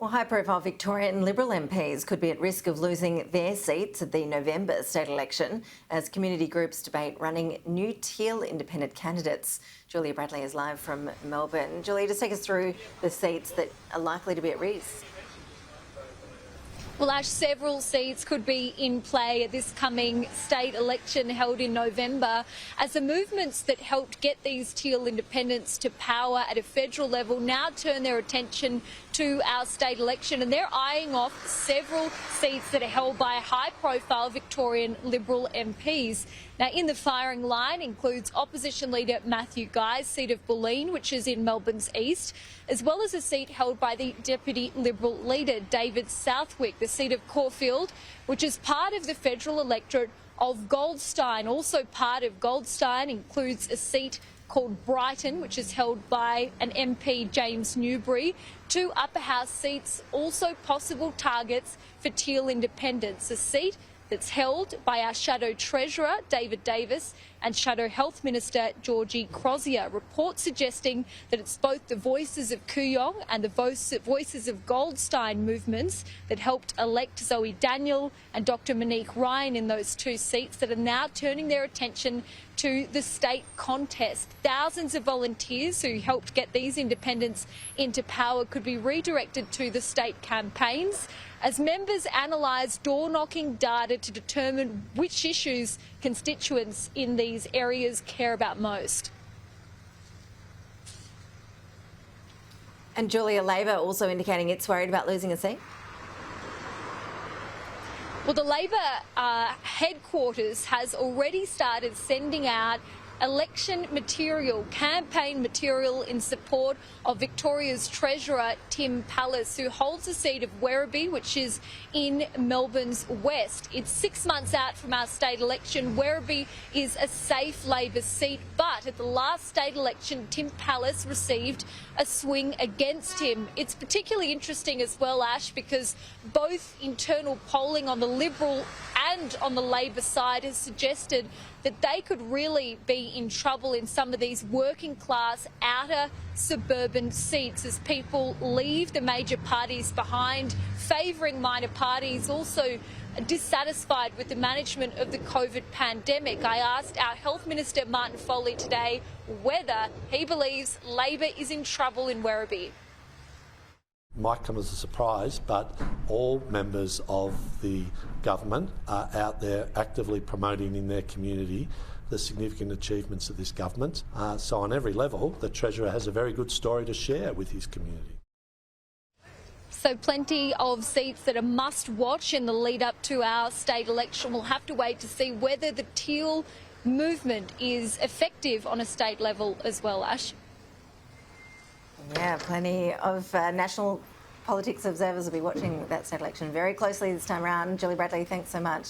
Well, high-profile Victorian Liberal MPs could be at risk of losing their seats at the November state election as community groups debate running new teal independent candidates. Julia Bradley is live from Melbourne. Julia, just take us through the seats that are likely to be at risk. Well, Ash, several seats could be in play at this coming state election held in November as the movements that helped get these teal independents to power at a federal level now turn their attention to our state election, and they're eyeing off several seats that are held by high-profile Victorian Liberal MPs. Now, in the firing line includes opposition leader Matthew Guy's seat of Bulleen, which is in Melbourne's east, as well as a seat held by the Deputy Liberal leader David Southwick, the seat of Caulfield, which is part of the federal electorate of Goldstein. Also part of Goldstein includes a seat called Brighton, which is held by an MP, James Newbury. Two upper house seats, also possible targets for teal independents. A seat that's held by our Shadow Treasurer, David Davis, and Shadow Health Minister, Georgie Crozier. Reports suggesting that it's both the voices of Kooyong and the voices of Goldstein movements that helped elect Zoe Daniel and Dr Monique Ryan in those two seats that are now turning their attention to the state contest. Thousands of volunteers who helped get these independents into power could be redirected to the state campaigns as members analyse door-knocking data to determine which issues constituents in these areas care about most. And Julia, Labor also indicating it's worried about losing a seat? Well, the Labor headquarters has already started sending out election material, campaign material in support of Victoria's Treasurer, Tim Pallas, who holds the seat of Werribee, which is in Melbourne's west. It's 6 months out from our state election. Werribee is a safe Labor seat, but at the last state election, Tim Pallas received a swing against him. It's particularly interesting as well, Ash, because both internal polling on the Liberal and on the Labor side has suggested that they could really be in trouble in some of these working class outer suburban seats as people leave the major parties behind, favouring minor parties, also dissatisfied with the management of the COVID pandemic. I asked our Health Minister Martin Foley today whether he believes Labor is in trouble in Werribee. Might come as a surprise, but all members of the government are out there actively promoting in their community the significant achievements of this government. So on every level, the Treasurer has a very good story to share with his community. So plenty of seats that are must-watch in the lead-up to our state election. We'll have to wait to see whether the teal movement is effective on a state level as well, Ash. Yeah, plenty of national politics observers will be watching that state election very closely this time around. Julia Bradley, thanks so much.